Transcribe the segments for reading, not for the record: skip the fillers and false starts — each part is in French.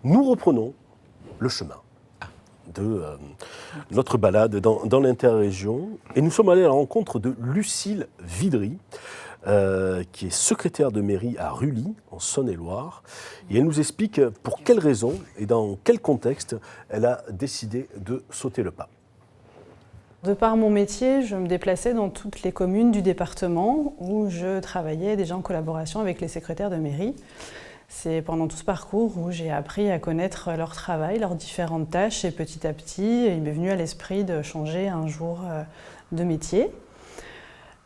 Nous reprenons le chemin de notre balade dans l'interrégion et nous sommes allés à la rencontre de Lucile Vidry, qui est secrétaire de mairie à Rully, en Saône-et-Loire. Et elle nous explique pour quelles raisons et dans quel contexte elle a décidé de sauter le pas. De par mon métier, je me déplaçais dans toutes les communes du département où je travaillais déjà en collaboration avec les secrétaires de mairie. C'est pendant tout ce parcours où j'ai appris à connaître leur travail, leurs différentes tâches et petit à petit, il m'est venu à l'esprit de changer un jour de métier.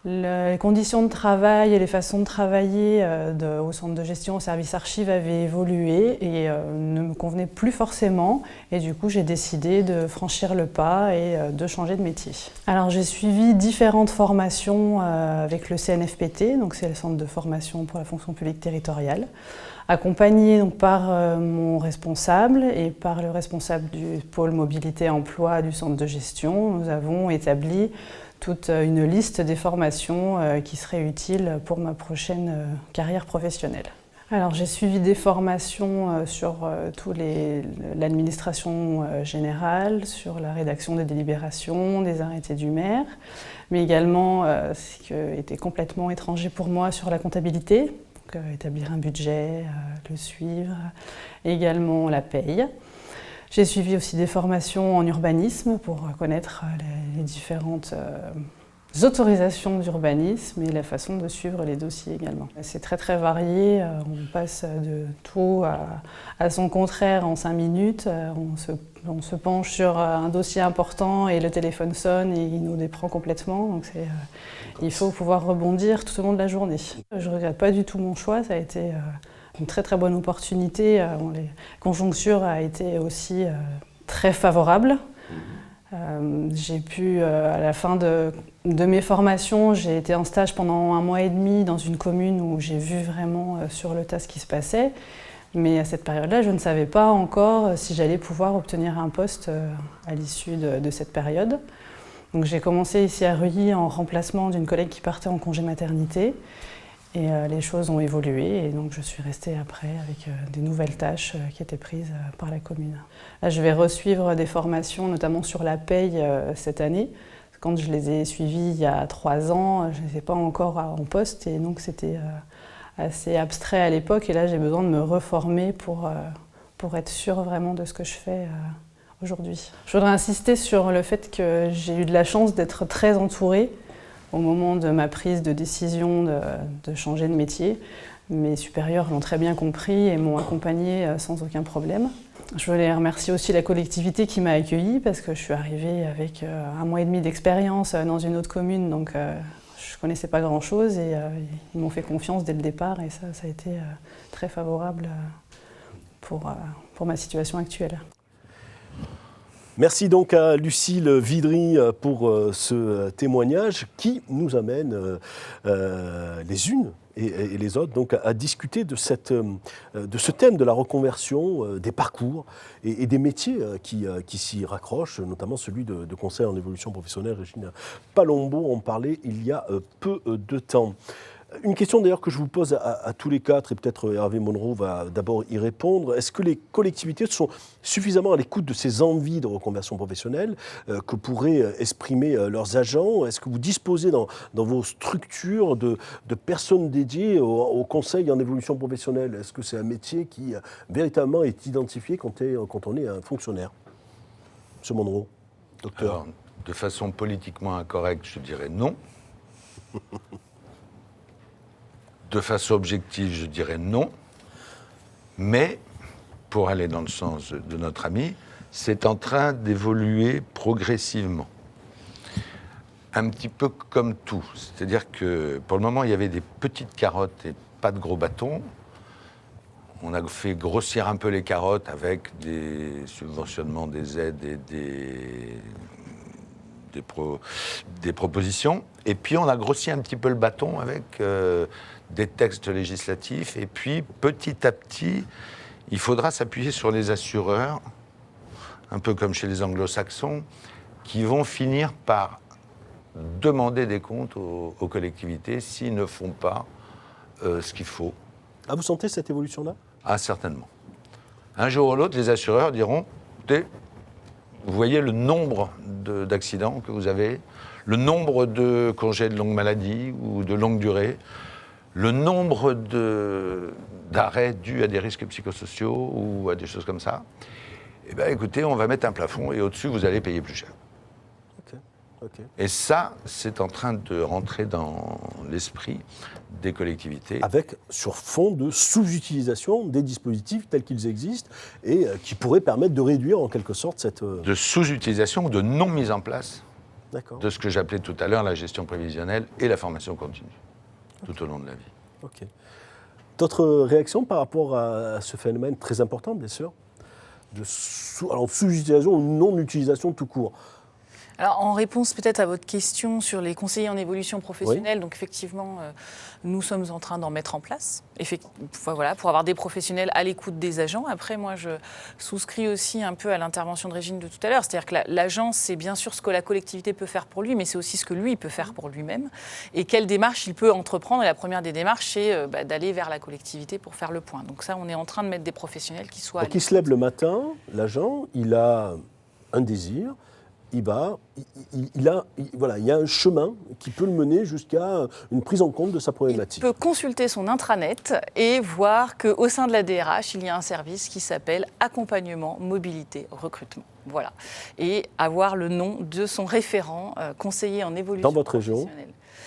Les conditions de travail et les façons de travailler au centre de gestion, au service archives avaient évolué et ne me convenaient plus forcément. Et du coup, j'ai décidé de franchir le pas et de changer de métier. Alors, j'ai suivi différentes formations avec le CNFPT, donc c'est le centre de formation pour la fonction publique territoriale, accompagnée donc, par mon responsable et par le responsable du pôle mobilité-emploi du centre de gestion. Nous avons établi toute une liste des formations qui seraient utiles pour ma prochaine carrière professionnelle. Alors j'ai suivi des formations sur l'administration générale, sur la rédaction des délibérations, des arrêtés du maire, mais également, ce qui était complètement étranger pour moi, sur la comptabilité, donc, établir un budget, le suivre, et également la paye. J'ai suivi aussi des formations en urbanisme pour connaître les différentes autorisations d'urbanisme et la façon de suivre les dossiers également. C'est très très varié, on passe de tout à son contraire en 5 minutes, on se penche sur un dossier important et le téléphone sonne et il nous déprend complètement, donc il faut pouvoir rebondir tout au long de la journée. Je ne regrette pas du tout mon choix, ça a été une très très bonne opportunité. La conjoncture a été aussi très favorable. J'ai pu, à la fin de mes formations, j'ai été en stage pendant 1 mois et demi dans une commune où j'ai vu vraiment sur le tas ce qui se passait. Mais à cette période-là, je ne savais pas encore si j'allais pouvoir obtenir un poste à l'issue de cette période. Donc j'ai commencé ici à Rully en remplacement d'une collègue qui partait en congé maternité. Et les choses ont évolué et donc je suis restée après avec des nouvelles tâches qui étaient prises par la commune. Là, je vais resuivre des formations, notamment sur la paye cette année. Quand je les ai suivies il y a 3 ans, je n'étais pas encore en poste et donc c'était assez abstrait à l'époque. Et là, j'ai besoin de me reformer pour être sûre vraiment de ce que je fais aujourd'hui. Je voudrais insister sur le fait que j'ai eu de la chance d'être très entourée au moment de ma prise de décision de changer de métier. Mes supérieurs l'ont très bien compris et m'ont accompagnée sans aucun problème. Je voulais remercier aussi la collectivité qui m'a accueillie parce que je suis arrivée avec 1 mois et demi d'expérience dans une autre commune, donc je ne connaissais pas grand-chose et ils m'ont fait confiance dès le départ et ça a été très favorable pour ma situation actuelle. Merci donc à Lucile Vidry pour ce témoignage qui nous amène les unes et les autres donc, à discuter de ce thème de la reconversion, des parcours et des métiers qui s'y raccrochent, notamment celui de conseil en évolution professionnelle. Régine Palombo en parlait il y a peu de temps. Une question d'ailleurs que je vous pose à tous les 4, et peut-être Hervé Monroe va d'abord y répondre. Est-ce que les collectivités sont suffisamment à l'écoute de ces envies de reconversion professionnelle que pourraient exprimer leurs agents? Est-ce que vous disposez dans vos structures de personnes dédiées au conseil en évolution professionnelle? Est-ce que c'est un métier qui véritablement est identifié quand on est un fonctionnaire? Monsieur Monroe, docteur. Alors, de façon politiquement incorrecte, je dirais non. De façon objective, je dirais non, mais pour aller dans le sens de notre ami, c'est en train d'évoluer progressivement. Un petit peu comme tout, c'est-à-dire que pour le moment, il y avait des petites carottes et pas de gros bâtons. On a fait grossir un peu les carottes avec des subventionnements, des aides et des propositions. Et puis, on a grossi un petit peu le bâton avec des textes législatifs. Et puis, petit à petit, il faudra s'appuyer sur les assureurs, un peu comme chez les anglo-saxons, qui vont finir par demander des comptes aux collectivités s'ils ne font pas ce qu'il faut. Ah, vous sentez cette évolution-là ? Ah, certainement. Un jour ou l'autre, les assureurs diront, écoutez, vous voyez le nombre d'accidents que vous avez, le nombre de congés de longue maladie ou de longue durée, le nombre d'arrêts dus à des risques psychosociaux ou à des choses comme ça. Eh bien, écoutez, on va mettre un plafond et au-dessus, vous allez payer plus cher. Ok. Et ça, c'est en train de rentrer dans l'esprit des collectivités. Avec, sur fond de sous-utilisation des dispositifs tels qu'ils existent et qui pourraient permettre de réduire en quelque sorte cette... De sous-utilisation ou de non-mise en place D'accord. de ce que j'appelais tout à l'heure la gestion prévisionnelle et la formation continue, tout au long de la vie. Ok. D'autres réactions par rapport à ce phénomène très important, bien sûr, de sous-utilisation ou non-utilisation tout court? Alors, en réponse peut-être à votre question sur les conseillers en évolution professionnelle, donc effectivement, nous sommes en train d'en mettre en place, voilà, pour avoir des professionnels à l'écoute des agents. Après, moi, je souscris aussi un peu à l'intervention de Régine de tout à l'heure, c'est-à-dire que l'agent, c'est bien sûr ce que la collectivité peut faire pour lui, mais c'est aussi ce que lui peut faire pour lui-même, et quelle démarche il peut entreprendre. Et la première des démarches, c'est d'aller vers la collectivité pour faire le point. Donc ça, on est en train de mettre des professionnels qui soient... Donc il se lève le matin, l'agent, il a un désir, il va, voilà, il y a un chemin qui peut le mener jusqu'à une prise en compte de sa problématique. Il peut consulter son intranet et voir qu'au sein de la DRH, il y a un service qui s'appelle accompagnement, mobilité, recrutement. Voilà. Et avoir le nom de son référent conseiller en évolution dans votre région,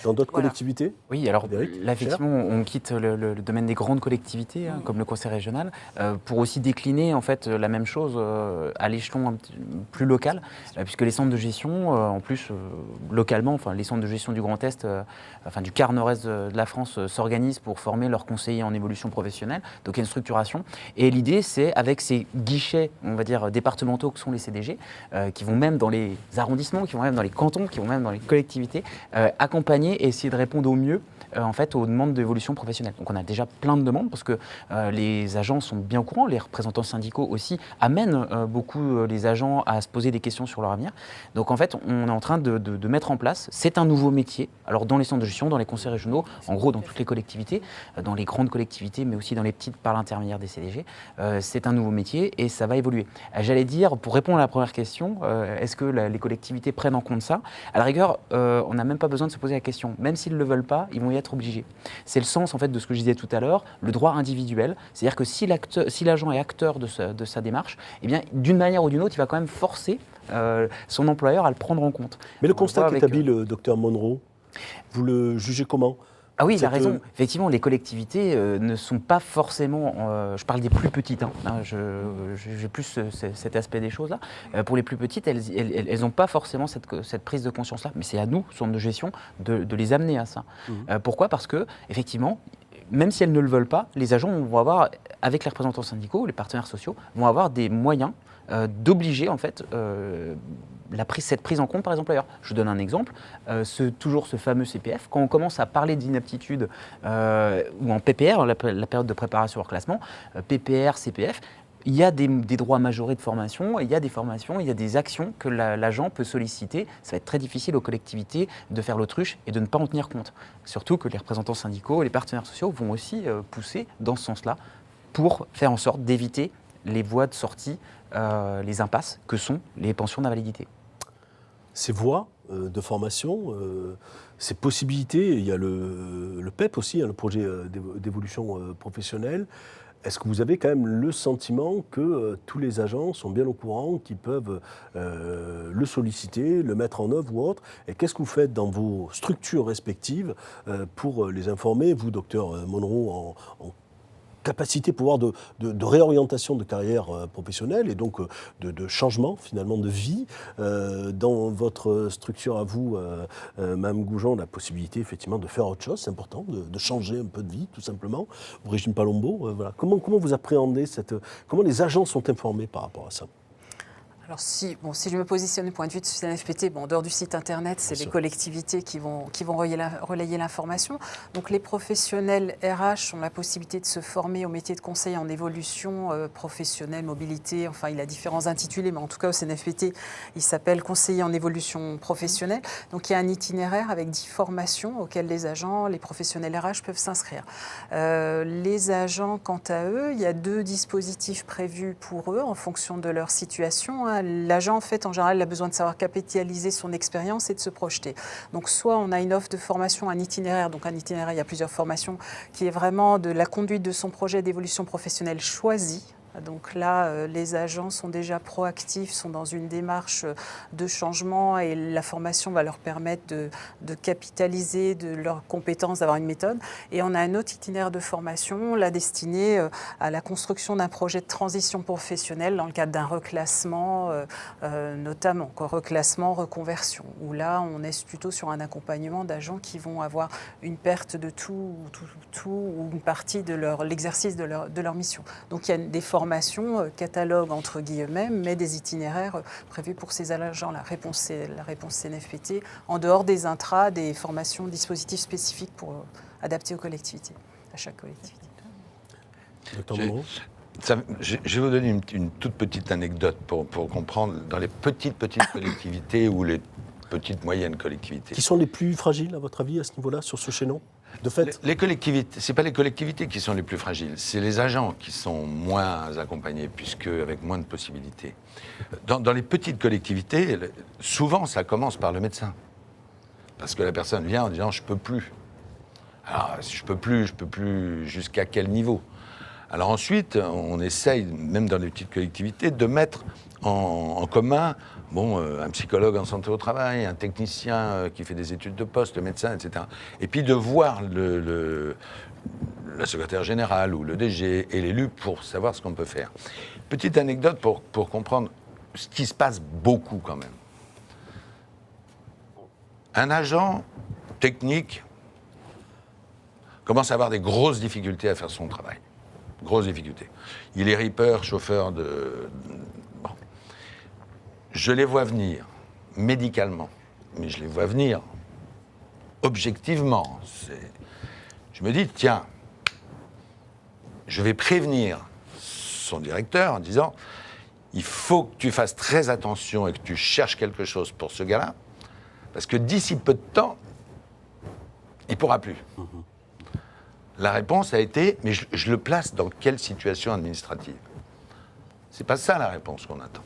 dans d'autres collectivités? Oui, alors Frédéric, là, effectivement, on quitte le domaine des grandes collectivités, comme le conseil régional, pour aussi décliner en fait la même chose à l'échelon plus local, puisque les centres de gestion, en plus localement, enfin les centres de gestion du Grand Est, du quart nord-est de la France s'organisent pour former leurs conseillers en évolution professionnelle. Donc il y a une structuration. Et l'idée, c'est avec ces guichets, on va dire départementaux que sont les CDG, qui vont même dans les arrondissements, qui vont même dans les cantons, qui vont même dans les collectivités, accompagner et essayer de répondre au mieux en fait, aux demandes d'évolution professionnelle. Donc on a déjà plein de demandes parce que les agents sont bien au courant, les représentants syndicaux aussi amènent beaucoup les agents à se poser des questions sur leur avenir. Donc en fait, on est en train de mettre en place, c'est un nouveau métier, alors dans les centres de gestion, dans les conseils régionaux, en gros dans toutes les collectivités, dans les grandes collectivités, mais aussi dans les petites par l'intermédiaire des CDG, c'est un nouveau métier et ça va évoluer. J'allais dire, pour répondre à la première question, est-ce que les collectivités prennent en compte ça? À la rigueur, on n'a même pas besoin de se poser la question. Même s'ils ne le veulent pas, ils vont y être obligés. C'est le sens en fait de ce que je disais tout à l'heure, le droit individuel. C'est-à-dire que si l'agent est acteur de sa démarche, eh bien, d'une manière ou d'une autre, il va quand même forcer son employeur à le prendre en compte. Mais le constat qu'établit le docteur Monro, vous le jugez comment? Ah oui, il a raison. Effectivement, les collectivités ne sont pas forcément... je parle des plus petites, j'ai plus cet aspect des choses-là. Pour les plus petites, elles n'ont pas forcément cette prise de conscience-là. Mais c'est à nous, centre de gestion, de les amener à ça. Pourquoi? Parce que, effectivement, même si elles ne le veulent pas, les agents vont avoir, avec les représentants syndicaux, les partenaires sociaux, vont avoir des moyens d'obliger en fait cette prise en compte par les employeurs. Je vous donne un exemple, toujours ce fameux CPF, quand on commence à parler d'inaptitude ou en PPR, la période de préparation au reclassement, PPR, CPF, il y a des droits majorés de formation, il y a des formations, il y a des actions que l'agent peut solliciter. Ça va être très difficile aux collectivités de faire l'autruche et de ne pas en tenir compte. Surtout que les représentants syndicaux et les partenaires sociaux vont aussi pousser dans ce sens-là pour faire en sorte d'éviter les voies de sortie, les impasses que sont les pensions d'invalidité. Ces voies de formation, ces possibilités, il y a le PEP aussi, le projet d'évolution professionnelle. Est-ce que vous avez quand même le sentiment que tous les agents sont bien au courant, qu'ils peuvent le solliciter, le mettre en œuvre ou autre? Et qu'est-ce que vous faites dans vos structures respectives pour les informer, vous, docteur Monro, en capacité, pouvoir de réorientation de carrière professionnelle et donc de changement finalement de vie. Dans votre structure à vous, Mme Goujon, la possibilité effectivement de faire autre chose, c'est important, de changer un peu de vie tout simplement. Régine Palombo, voilà. Comment vous appréhendez comment les agents sont informés par rapport à ça? Alors si je me positionne du point de vue de CNFPT, en dehors du site internet, c'est les collectivités qui vont relayer l'information. Donc les professionnels RH ont la possibilité de se former au métier de conseil en évolution professionnelle, mobilité, enfin il a différents intitulés, mais en tout cas au CNFPT, il s'appelle conseiller en évolution professionnelle. Donc il y a un itinéraire avec 10 formations auxquelles les agents, les professionnels RH peuvent s'inscrire. Les agents, quant à eux, il y a 2 dispositifs prévus pour eux en fonction de leur situation. L'agent, en fait, en général, il a besoin de savoir capitaliser son expérience et de se projeter. Donc, soit on a une offre de formation, un itinéraire. Donc, un itinéraire, il y a plusieurs formations, qui est vraiment de la conduite de son projet d'évolution professionnelle choisi. Donc là, les agents sont déjà proactifs, sont dans une démarche de changement et la formation va leur permettre de capitaliser de leurs compétences, d'avoir une méthode. Et on a un autre itinéraire de formation, là destiné à la construction d'un projet de transition professionnelle dans le cadre d'un reclassement, notamment, reclassement, reconversion, où là, on est plutôt sur un accompagnement d'agents qui vont avoir une perte de tout ou une partie de l'exercice de leur mission. Donc il y a des formations, catalogue entre guillemets, mais des itinéraires prévus pour ces agents. La réponse CNFPT, en dehors des intras, des formations, dispositifs spécifiques pour adapter aux collectivités, à chaque collectivité. Je vais vous donner une toute petite anecdote pour comprendre dans les petites collectivités ou les petites moyennes collectivités. Qui sont les plus fragiles, à votre avis, à ce niveau-là, sur ce chaînon ? De fait, les collectivités, c'est pas les collectivités qui sont les plus fragiles, c'est les agents qui sont moins accompagnés, puisque avec moins de possibilités. Dans les petites collectivités, souvent ça commence par le médecin, parce que la personne vient en disant je peux plus. Alors je peux plus jusqu'à quel niveau ? Alors ensuite, on essaye, même dans les petites collectivités, de mettre en commun un psychologue en santé au travail, un technicien qui fait des études de poste, le médecin, etc. Et puis de voir la secrétaire générale ou le DG et l'élu pour savoir ce qu'on peut faire. Petite anecdote pour comprendre ce qui se passe beaucoup quand même. Un agent technique commence à avoir des grosses difficultés à faire son travail. Grosses difficultés. Il est ripper, chauffeur de... Bon. Je les vois venir médicalement, mais je les vois venir objectivement. Je me dis, tiens, je vais prévenir son directeur en disant, il faut que tu fasses très attention et que tu cherches quelque chose pour ce gars-là, parce que d'ici peu de temps, il ne pourra plus. La réponse a été, mais je le place dans quelle situation administrative ? C'est pas ça la réponse qu'on attend.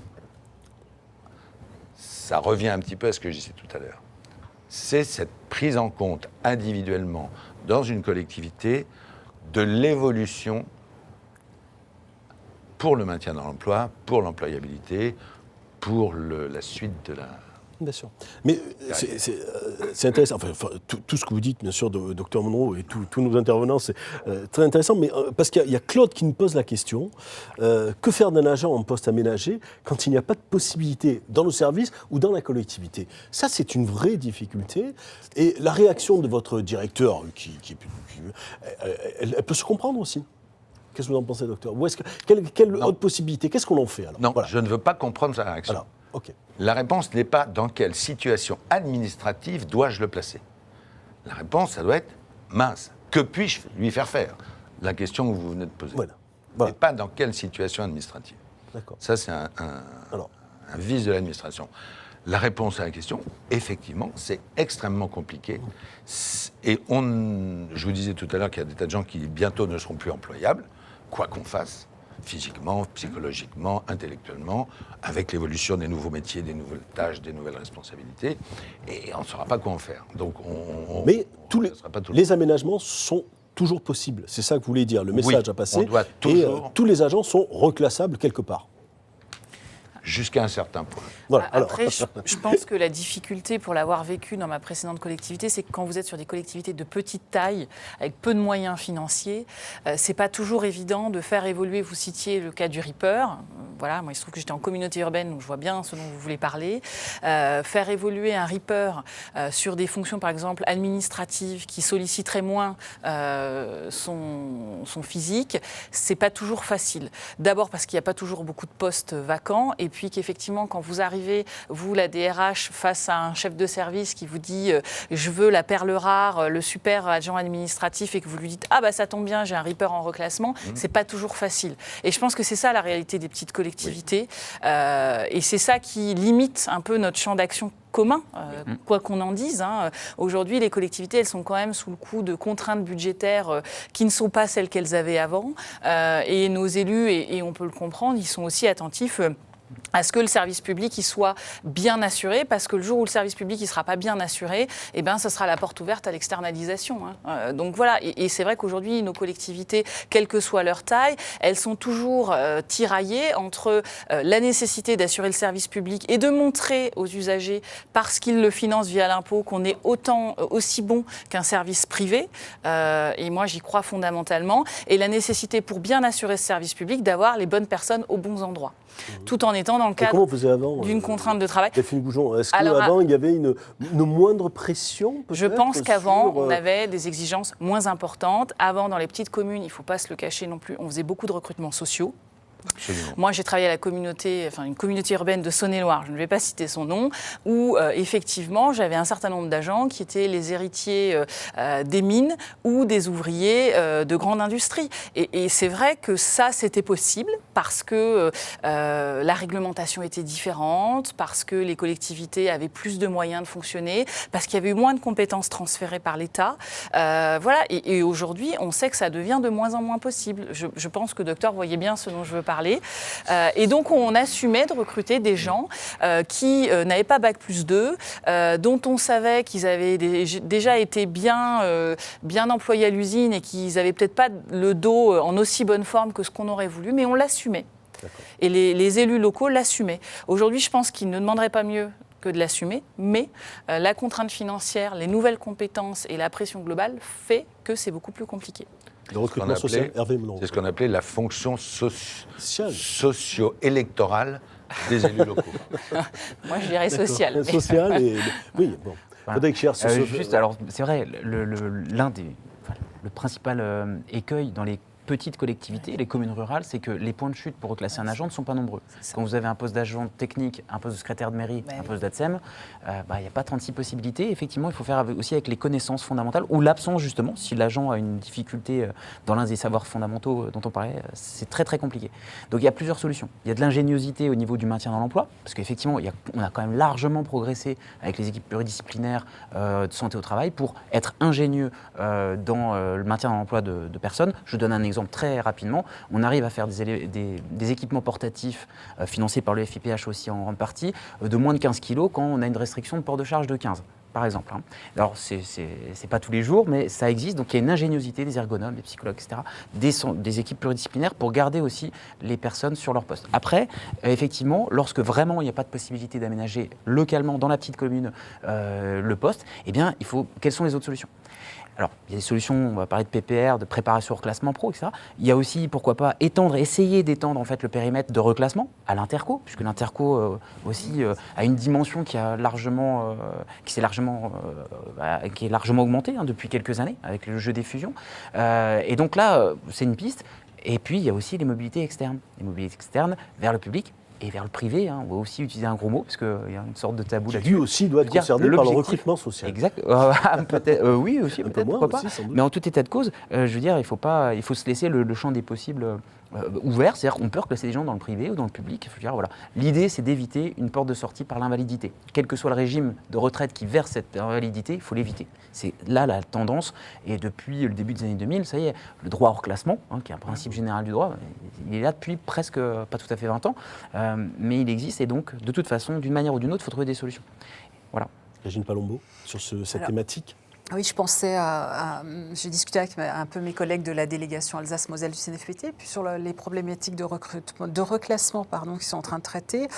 Ça revient un petit peu à ce que je disais tout à l'heure. C'est cette prise en compte individuellement dans une collectivité de l'évolution pour le maintien dans l'emploi, pour l'employabilité, pour la suite de la... Bien sûr. Mais c'est intéressant. Enfin, tout ce que vous dites, bien sûr, Dr Monro et tous nos intervenants, c'est très intéressant. Mais parce qu'il y a Claude qui nous pose la question que faire d'un agent en poste aménagé quand il n'y a pas de possibilité dans le service ou dans la collectivité ? Ça, c'est une vraie difficulté. Et la réaction de votre directeur, elle peut se comprendre aussi. Qu'est-ce que vous en pensez, docteur ? Quelle autre possibilité ? Qu'est-ce qu'on en fait alors ? Non, voilà. Je ne veux pas comprendre sa réaction. Alors, okay. La réponse n'est pas dans quelle situation administrative dois-je le placer. La réponse, ça doit être mince. Que puis-je lui faire faire ? La question que vous venez de poser. Voilà. Et pas dans quelle situation administrative. D'accord. Ça, c'est un vice de l'administration. La réponse à la question, effectivement, c'est extrêmement compliqué. Et je vous disais tout à l'heure qu'il y a des tas de gens qui bientôt ne seront plus employables, quoi qu'on fasse. Physiquement, psychologiquement, intellectuellement, avec l'évolution des nouveaux métiers, des nouvelles tâches, des nouvelles responsabilités, et on ne saura pas quoi en faire. Donc Mais les aménagements sont toujours possibles, c'est ça que vous voulez dire, le message à passer, on doit toujours... et tous les agents sont reclassables quelque part. Jusqu'à un certain point. Voilà. Après, je pense que la difficulté, pour l'avoir vécu dans ma précédente collectivité, c'est que quand vous êtes sur des collectivités de petite taille, avec peu de moyens financiers, c'est pas toujours évident de faire évoluer. Vous citiez le cas du Reaper. voilà, moi il se trouve que j'étais en communauté urbaine, donc je vois bien ce dont vous voulez parler. Faire évoluer un Reaper sur des fonctions, par exemple, administratives qui solliciteraient moins son physique, c'est pas toujours facile. D'abord parce qu'il n'y a pas toujours beaucoup de postes vacants, et puis qu'effectivement, quand vous arrivez, vous, la DRH, face à un chef de service qui vous dit je veux la perle rare, le super agent administratif, et que vous lui dites ah bah ça tombe bien, j'ai un Reaper en reclassement, c'est pas toujours facile. Et je pense que c'est ça la réalité des petites collectivités, et c'est ça qui limite un peu notre champ d'action commun, quoi qu'on en dise. Aujourd'hui, les collectivités, elles sont quand même sous le coup de contraintes budgétaires qui ne sont pas celles qu'elles avaient avant. Et nos élus, et on peut le comprendre, ils sont aussi attentifs à ce que le service public il soit bien assuré, parce que le jour où le service public ne sera pas bien assuré, eh ben, ce sera la porte ouverte à l'externalisation. Donc voilà, et c'est vrai qu'aujourd'hui, nos collectivités, quelle que soit leur taille, elles sont toujours tiraillées entre la nécessité d'assurer le service public et de montrer aux usagers, parce qu'ils le financent via l'impôt, qu'on est aussi bon qu'un service privé. Et moi, j'y crois fondamentalement. Et la nécessité, pour bien assurer ce service public, d'avoir les bonnes personnes aux bons endroits. Tout en étant dans le cadre d'une contrainte de travail. Delphine Goujon, est-ce qu'avant, il y avait une moindre pression Je pense qu'avant, on avait des exigences moins importantes. Avant, dans les petites communes, il ne faut pas se le cacher non plus, on faisait beaucoup de recrutements sociaux. Absolument. Moi, j'ai travaillé à une communauté urbaine de Saône-et-Loire, je ne vais pas citer son nom, où effectivement, j'avais un certain nombre d'agents qui étaient les héritiers des mines ou des ouvriers de grande industrie. Et c'est vrai que ça, c'était possible parce que la réglementation était différente, parce que les collectivités avaient plus de moyens de fonctionner, parce qu'il y avait eu moins de compétences transférées par l'État. Voilà. Et aujourd'hui, on sait que ça devient de moins en moins possible. Je pense que, docteur, vous voyez bien ce dont je veux parler. Et donc, on assumait de recruter des gens qui n'avaient pas Bac+2, dont on savait qu'ils avaient déjà été bien employés à l'usine et qu'ils n'avaient peut-être pas le dos en aussi bonne forme que ce qu'on aurait voulu, mais on l'assumait. Et les élus locaux l'assumaient. Aujourd'hui, je pense qu'ils ne demanderaient pas mieux que de l'assumer, mais la contrainte financière, les nouvelles compétences et la pression globale fait que c'est beaucoup plus compliqué. Le recrutement social, Hervé Melon. C'est ce qu'on appelait la fonction socio-électorale des élus locaux. Moi, je dirais sociale. Sociale et... Oui, bon. Faudrait que cherche juste, alors, c'est vrai, le principal écueil dans les petites collectivités, les communes rurales, c'est que les points de chute pour reclasser un agent ne sont pas nombreux. Quand vous avez un poste d'agent technique, un poste de secrétaire de mairie, un poste d'ATSEM, il n'y a pas 36 possibilités. Effectivement, il faut faire aussi avec les connaissances fondamentales ou l'absence, justement. Si l'agent a une difficulté dans l'un des savoirs fondamentaux dont on parlait, c'est très très compliqué. Donc il y a plusieurs solutions. Il y a de l'ingéniosité au niveau du maintien dans l'emploi, parce qu'effectivement, on a quand même largement progressé avec les équipes pluridisciplinaires de santé au travail pour être ingénieux dans le maintien dans l'emploi de personnes. Je donne un exemple très rapidement. On arrive à faire des équipements portatifs financés par le FIPH aussi en grande partie, de moins de 15 kg quand on a une restriction de port de charge de 15. Par exemple. Alors, c'est pas tous les jours, mais ça existe. Donc, il y a une ingéniosité des ergonomes, des psychologues, etc., des équipes pluridisciplinaires pour garder aussi les personnes sur leur poste. Après, effectivement, lorsque vraiment il n'y a pas de possibilité d'aménager localement dans la petite commune le poste, eh bien, quelles sont les autres solutions ? Alors, il y a des solutions, on va parler de PPR, de préparation au reclassement pro, etc. Il y a aussi, pourquoi pas, essayer d'étendre en fait, le périmètre de reclassement à l'interco, puisque l'interco aussi a une dimension qui est largement augmentée depuis quelques années avec le jeu des fusions. Et donc là, c'est une piste. Et puis, il y a aussi les mobilités externes. Les mobilités externes vers le public. Et vers le privé, on va aussi utiliser un gros mot, parce qu'il y a une sorte de tabou là-dessus. Lui aussi doit être concerné par le recrutement social. Exact. Peut-être, oui, aussi, peut-être, pourquoi pas. Mais en tout état de cause, je veux dire, il faut se laisser le champ des possibles ouvert, c'est-à-dire qu'on peut reclasser des gens dans le privé ou dans le public. Il faut dire, voilà. L'idée, c'est d'éviter une porte de sortie par l'invalidité. Quel que soit le régime de retraite qui verse cette invalidité, il faut l'éviter. C'est là la tendance, et depuis le début des années 2000, ça y est, le droit au reclassement, qui est un principe général du droit, il est là depuis presque, pas tout à fait 20 ans, mais il existe, et donc, de toute façon, d'une manière ou d'une autre, il faut trouver des solutions. Voilà. Régine Palombo, sur cette thématique. Oui, j'ai discuté avec un peu mes collègues de la délégation Alsace-Moselle du CNFPT, puis sur les problématiques de reclassement qui sont en train de traiter.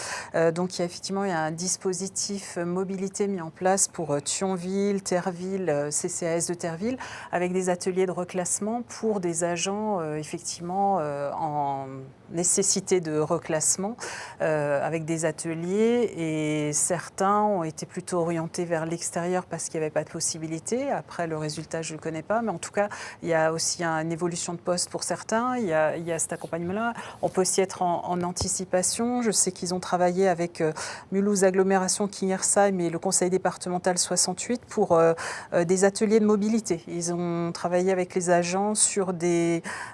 Donc il y a un dispositif mobilité mis en place pour Thionville, Terreville, CCAS de Terreville, avec des ateliers de reclassement pour des agents en nécessité de reclassement, avec des ateliers, et certains ont été plutôt orientés vers l'extérieur parce qu'il n'y avait pas de possibilité. Après, le résultat, je ne le connais pas, mais en tout cas, il y a aussi une évolution de poste pour certains. Il y a cet accompagnement-là. On peut aussi être en anticipation. Je sais qu'ils ont travaillé avec Mulhouse Agglomération, Kingersheim et le conseil départemental 68 pour des ateliers de mobilité. Ils ont travaillé avec les agents sur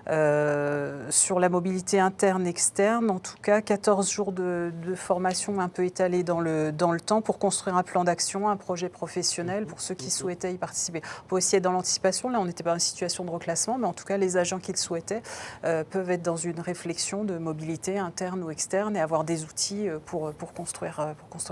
la mobilité interne, externe. En tout cas, 14 jours de formation un peu étalés dans le temps pour construire un plan d'action, un projet professionnel pour ceux qui souhaitaient y participer. On peut aussi être dans l'anticipation. Là, on n'était pas en situation de reclassement, mais en tout cas, les agents qui le souhaitaient peuvent être dans une réflexion de mobilité interne ou externe et avoir des outils pour construire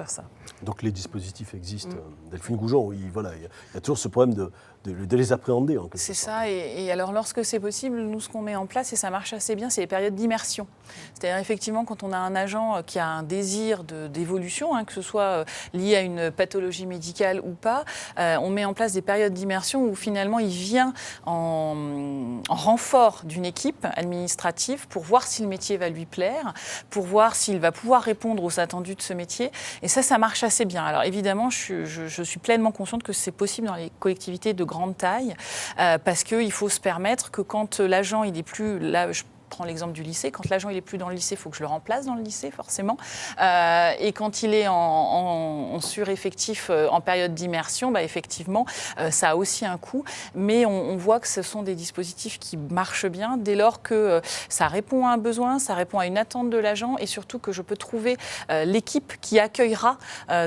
ça. Donc les dispositifs existent. Delphine Goujon, il y a toujours ce problème de les appréhender en quelque sorte. C'est ça, et alors lorsque c'est possible, nous ce qu'on met en place, et ça marche assez bien, c'est les périodes d'immersion. C'est-à-dire effectivement quand on a un agent qui a un désir d'évolution, que ce soit lié à une pathologie médicale ou pas, on met en place des périodes d'immersion où finalement il vient en renfort d'une équipe administrative pour voir si le métier va lui plaire, pour voir s'il va pouvoir répondre aux attendus de ce métier, et ça marche assez bien. Alors évidemment, je suis pleinement consciente que c'est possible dans les collectivités de grande taille, parce qu'il faut se permettre que quand l'agent il est plus là, je prends l'exemple du lycée, quand l'agent il est plus dans le lycée, il faut que je le remplace dans le lycée forcément, et quand il est en sureffectif en période d'immersion, effectivement ça a aussi un coût, mais on voit que ce sont des dispositifs qui marchent bien dès lors que ça répond à un besoin, ça répond à une attente de l'agent, et surtout que je peux trouver l'équipe qui accueillera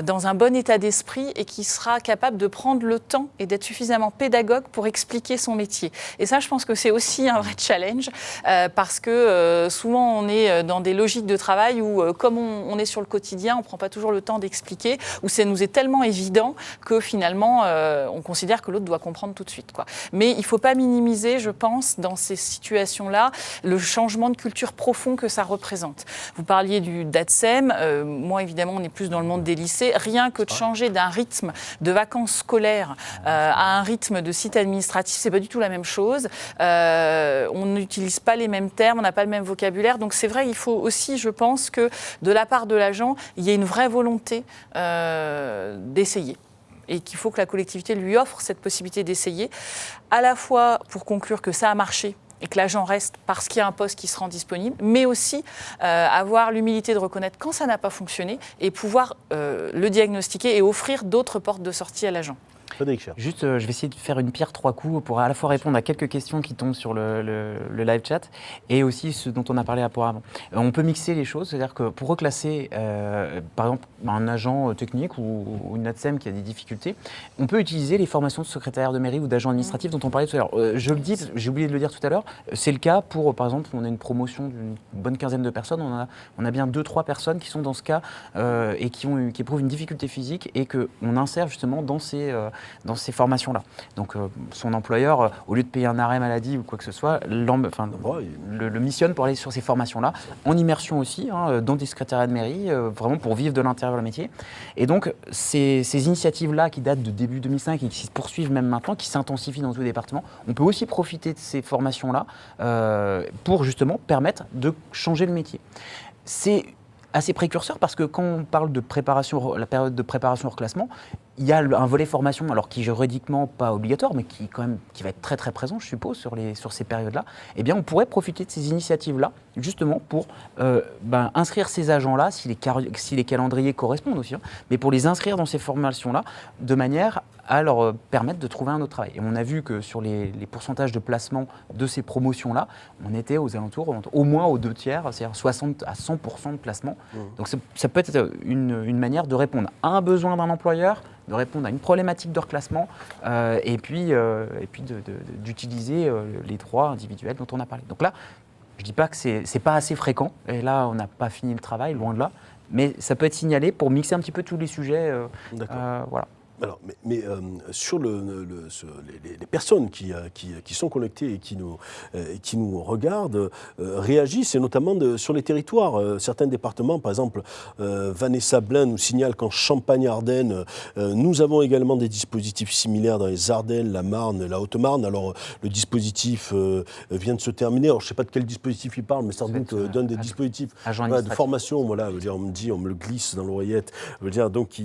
dans un bon état d'esprit et qui sera capable de prendre le temps et d'être suffisamment pédagogue pour expliquer son métier. Et ça, je pense que c'est aussi un vrai challenge, parce que souvent on est dans des logiques de travail où, comme on est sur le quotidien, on ne prend pas toujours le temps d'expliquer, où ça nous est tellement évident que finalement on considère que l'autre doit comprendre tout de suite, quoi. Mais il ne faut pas minimiser, je pense, dans ces situations-là, le changement de culture profond que ça représente. Vous parliez du DATSEM, moi évidemment on est plus dans le monde des lycées, rien que de changer d'un rythme de vacances scolaires à un rythme de site administratif, c'est pas du tout la même chose. On n'utilise pas les mêmes termes, on n'a pas le même vocabulaire. Donc c'est vrai, il faut aussi, je pense, que de la part de l'agent, il y ait une vraie volonté d'essayer. Et qu'il faut que la collectivité lui offre cette possibilité d'essayer, à la fois pour conclure que ça a marché et que l'agent reste parce qu'il y a un poste qui se rend disponible, mais aussi avoir l'humilité de reconnaître quand ça n'a pas fonctionné et pouvoir le diagnostiquer et offrir d'autres portes de sortie à l'agent. Juste, je vais essayer de faire une pierre trois coups pour à la fois répondre à quelques questions qui tombent sur le live chat et aussi ce dont on a parlé auparavant. On peut mixer les choses, c'est-à-dire que pour reclasser, par exemple, un agent technique ou une ATSEM qui a des difficultés, on peut utiliser les formations de secrétaire de mairie ou d'agent administratif dont on parlait tout à l'heure. Je le dis, j'ai oublié de le dire tout à l'heure, c'est le cas pour, par exemple, on a une promotion d'une bonne quinzaine de personnes, on a bien 2-3 personnes qui sont dans ce cas et qui éprouvent une difficulté physique et qu'on insère justement dans ces formations-là. Donc son employeur, au lieu de payer un arrêt maladie ou quoi que ce soit, le missionne pour aller sur ces formations-là, en immersion aussi, dans des secrétariats de mairie, vraiment pour vivre de l'intérieur le métier. Et donc ces initiatives-là qui datent de début 2005 et qui se poursuivent même maintenant, qui s'intensifient dans tous les départements, on peut aussi profiter de ces formations-là pour justement permettre de changer le métier. C'est assez précurseur parce que quand on parle de préparation, la période de préparation au reclassement, il y a un volet formation, alors qui juridiquement pas obligatoire, mais qui va être très très présent, je suppose, sur ces périodes-là. Eh bien, on pourrait profiter de ces initiatives-là, justement, pour inscrire ces agents-là, si les calendriers correspondent aussi, mais pour les inscrire dans ces formations-là, de manière à leur permettre de trouver un autre travail. Et on a vu que sur les pourcentages de placement de ces promotions-là, on était aux alentours, au moins aux 2/3, c'est-à-dire 60 à 100% de placement. Donc ça peut être une manière de répondre à un besoin d'un employeur, de répondre à une problématique de reclassement et puis d'utiliser les droits individuels dont on a parlé. Donc là, je ne dis pas que c'est pas assez fréquent, et là on n'a pas fini le travail, loin de là, mais ça peut être signalé pour mixer un petit peu tous les sujets. D'accord. Voilà. Alors, mais sur les personnes qui sont connectées et qui nous regardent réagissent, et notamment sur les territoires. Certains départements, par exemple, Vanessa Blain nous signale qu'en Champagne-Ardenne, nous avons également des dispositifs similaires dans les Ardennes, la Marne, la Haute-Marne. Alors, le dispositif vient de se terminer. Alors, je ne sais pas de quel dispositif il parle, mais sans doute donne des dispositifs de formation. Voilà, on me le glisse dans l'oreillette. Donc,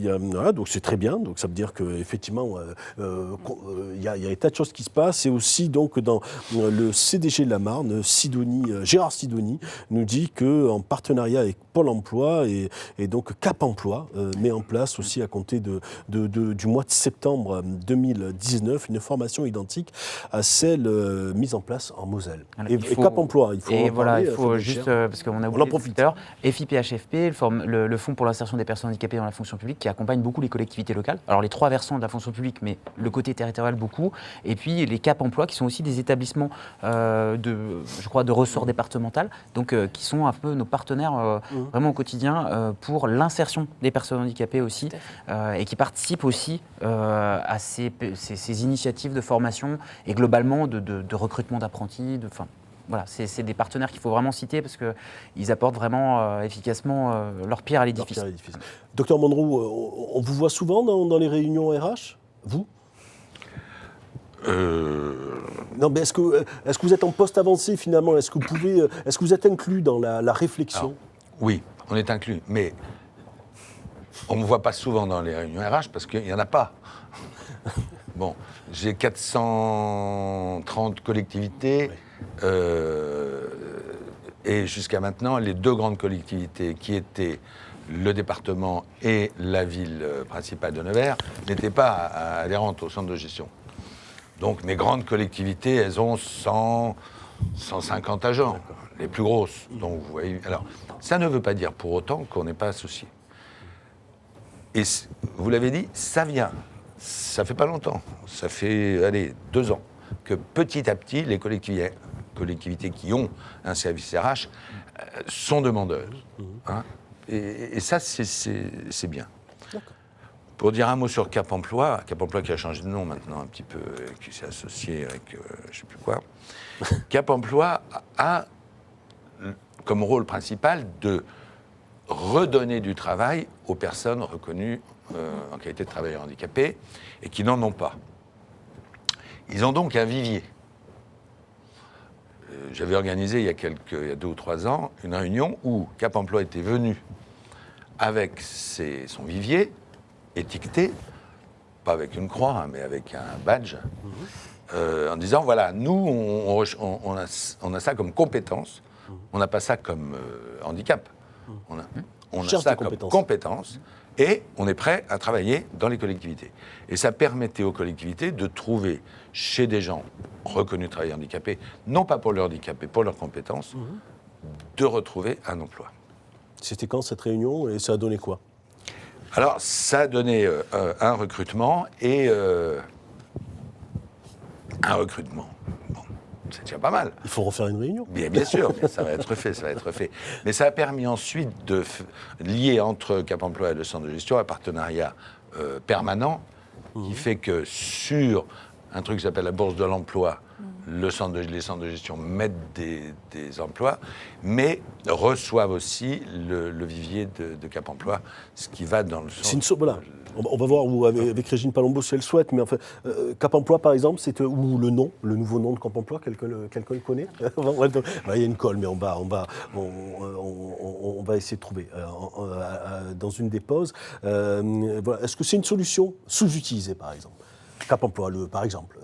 donc c'est très bien. Donc, ça veut dire qu'effectivement, il y a des tas de choses qui se passent. Et aussi, donc, dans le CDG de la Marne, Gérard Sidoni nous dit qu'en partenariat avec Pôle emploi et donc Cap emploi met en place aussi à compter du mois de septembre 2019 une formation identique à celle mise en place en Moselle. Et Cap emploi, il faut en parler. Il faut juste, parce qu'on a oublié tout à l'heure, FIPHFP, le Fonds pour l'insertion des personnes handicapées dans la fonction publique, qui accompagne beaucoup les collectivités locales. Alors les trois versants de la fonction publique, mais le côté territorial beaucoup. Et puis les Cap emploi, qui sont aussi des établissements de ressort départemental, donc qui sont un peu nos partenaires vraiment au quotidien pour l'insertion des personnes handicapées aussi, et qui participent aussi à ces initiatives de formation et globalement de recrutement d'apprentis. Voilà, c'est des partenaires qu'il faut vraiment citer parce qu'ils apportent vraiment efficacement leur pierre à l'édifice. Docteur Monroe, on vous voit souvent dans les réunions RH, vous ? Non, mais est-ce que vous êtes en poste avancé finalement ? Est-ce que vous êtes inclus dans la réflexion ? Alors, oui, on est inclus, mais on ne me voit pas souvent dans les réunions RH parce qu'il n'y en a pas. Bon, j'ai 430 collectivités. Oui. Et jusqu'à maintenant, les deux grandes collectivités qui étaient le département et la ville principale de Nevers n'étaient pas adhérentes au centre de gestion. Donc mes grandes collectivités, elles ont 150 agents, les plus grosses. Donc vous voyez, alors ça ne veut pas dire pour autant qu'on n'est pas associé. Et vous l'avez dit, ça vient. Ça fait pas longtemps. Ça fait 2 ans que petit à petit les collectivités qui ont un service RH sont demandeuses. Hein, et ça, c'est bien. D'accord. Pour dire un mot sur Cap emploi qui a changé de nom maintenant un petit peu, qui s'est associé avec je ne sais plus quoi, Cap emploi a comme rôle principal de redonner du travail aux personnes reconnues en qualité de travailleurs handicapés et qui n'en ont pas. Ils ont donc un vivier. J'avais organisé il y a 2 ou 3 ans une réunion où Cap emploi était venu avec son vivier étiqueté, pas avec une croix, hein, mais avec un badge, en disant voilà, nous on a ça comme compétence, on n'a pas ça comme handicap, on a ça comme compétence et on est prêt à travailler dans les collectivités. Et ça permettait aux collectivités de trouver chez des gens reconnus travailleurs handicapés, non pas pour leur handicap, mais pour leurs compétences, de retrouver un emploi. C'était quand cette réunion et ça a donné quoi ? Alors, ça a donné un recrutement et un recrutement. Bon, c'est déjà pas mal. Il faut refaire une réunion. Bien sûr, ça va être fait. Mais ça a permis ensuite de lier entre Cap emploi et le centre de gestion un partenariat permanent qui fait que sur un truc qui s'appelle la bourse de l'emploi, les centres de gestion mettent des emplois, mais reçoivent aussi le vivier de Cap emploi, ce qui va dans le sens... Voilà. On va voir où, avec Régine Palombo si elle souhaite, mais enfin, Cap emploi par exemple, c'est ou le nouveau nom de Cap emploi, quelqu'un le connaît. Il y a une colle, mais on va essayer de trouver dans une des pauses. Voilà. Est-ce que c'est une solution sous-utilisée par exemple ? Cap emploi, par exemple.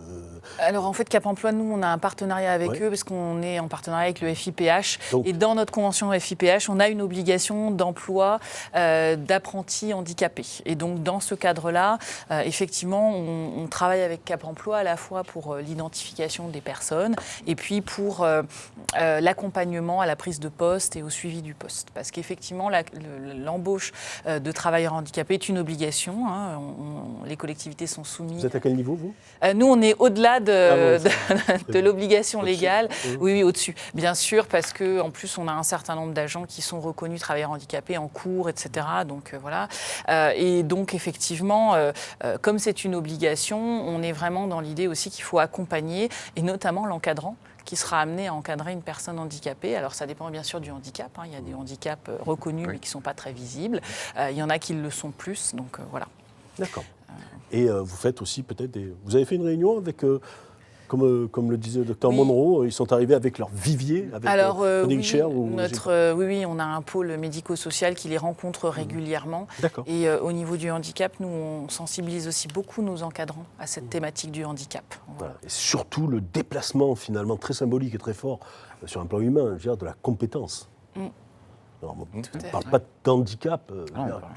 Alors en fait, Cap emploi, nous, on a un partenariat avec eux parce qu'on est en partenariat avec le FIPH. Donc, et dans notre convention FIPH, on a une obligation d'emploi d'apprentis handicapés. Et donc dans ce cadre-là, effectivement, on travaille avec Cap emploi à la fois pour l'identification des personnes et puis pour l'accompagnement à la prise de poste et au suivi du poste. Parce qu'effectivement, l'embauche de travailleurs handicapés est une obligation. Hein. Les collectivités sont soumises. Vous êtes à quel niveau, vous ? Nous, on est au-delà au-delà Ah de l'obligation Au-dessus. légale. Mmh. Oui, au-dessus. Bien sûr, parce qu'en plus, on a un certain nombre d'agents qui sont reconnus travailleurs handicapés en cours, etc. Donc, voilà. Et donc, effectivement, comme c'est une obligation, on est vraiment dans l'idée aussi qu'il faut accompagner, et notamment l'encadrant, qui sera amené à encadrer une personne handicapée. Alors ça dépend bien sûr du handicap, hein. Il y a des handicaps reconnus mais qui ne sont pas très visibles. Il y en a qui le sont plus, donc voilà. D'accord. Et vous faites aussi peut-être des... Vous avez fait une réunion avec... Comme le disait le Dr Oui. Monro, ils sont arrivés avec leur vivier, avec Alors Frédéric oui, Cher, ou... oui, on a un pôle médico-social qui les rencontre régulièrement. D'accord. Et au niveau du handicap, nous, on sensibilise aussi beaucoup nos encadrants à cette thématique du handicap. Voilà. Et surtout le déplacement finalement très symbolique et très fort sur un plan humain, je veux dire, de la compétence. Alors, on ne parle pas d'handicap,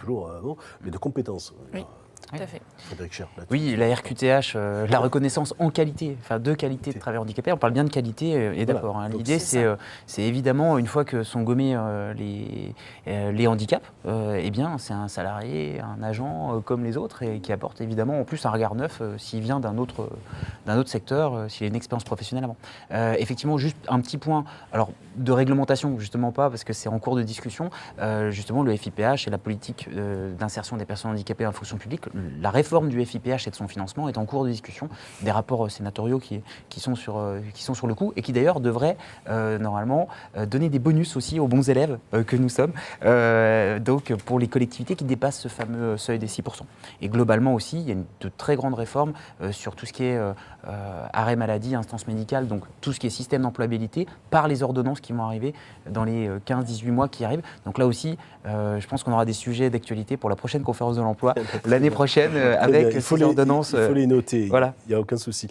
toujours, non, mais de compétence. Oui. Tout à fait. Frédéric Cher, là-dessus. Oui, la RQTH, la reconnaissance en qualité, enfin de qualité de travailleurs handicapés, on parle bien de qualité et d'accord. Voilà. Hein. Donc, L'idée, c'est évidemment, une fois que sont gommés les handicaps, eh bien, c'est un salarié, un agent comme les autres et qui apporte évidemment en plus un regard neuf s'il vient d'un autre secteur, s'il a une expérience professionnelle avant. Effectivement, juste un petit point, alors de réglementation, justement pas, parce que c'est en cours de discussion, justement le FIPH et la politique d'insertion des personnes handicapées en fonction publique, la réforme du FIPH et de son financement est en cours de discussion. Des rapports sénatoriaux qui sont sur le coup et qui d'ailleurs devraient normalement donner des bonus aussi aux bons élèves que nous sommes, donc pour les collectivités qui dépassent ce fameux seuil des 6%. Et globalement aussi, il y a de très grandes réformes sur tout ce qui est arrêt maladie, instance médicale, donc tout ce qui est système d'employabilité par les ordonnances qui vont arriver dans les 15-18 mois qui arrivent. Donc là aussi, je pense qu'on aura des sujets d'actualité pour la prochaine conférence de l'emploi l'année prochaine avec il faut ces ordonnances. il faut les noter, voilà. il n'y a aucun souci.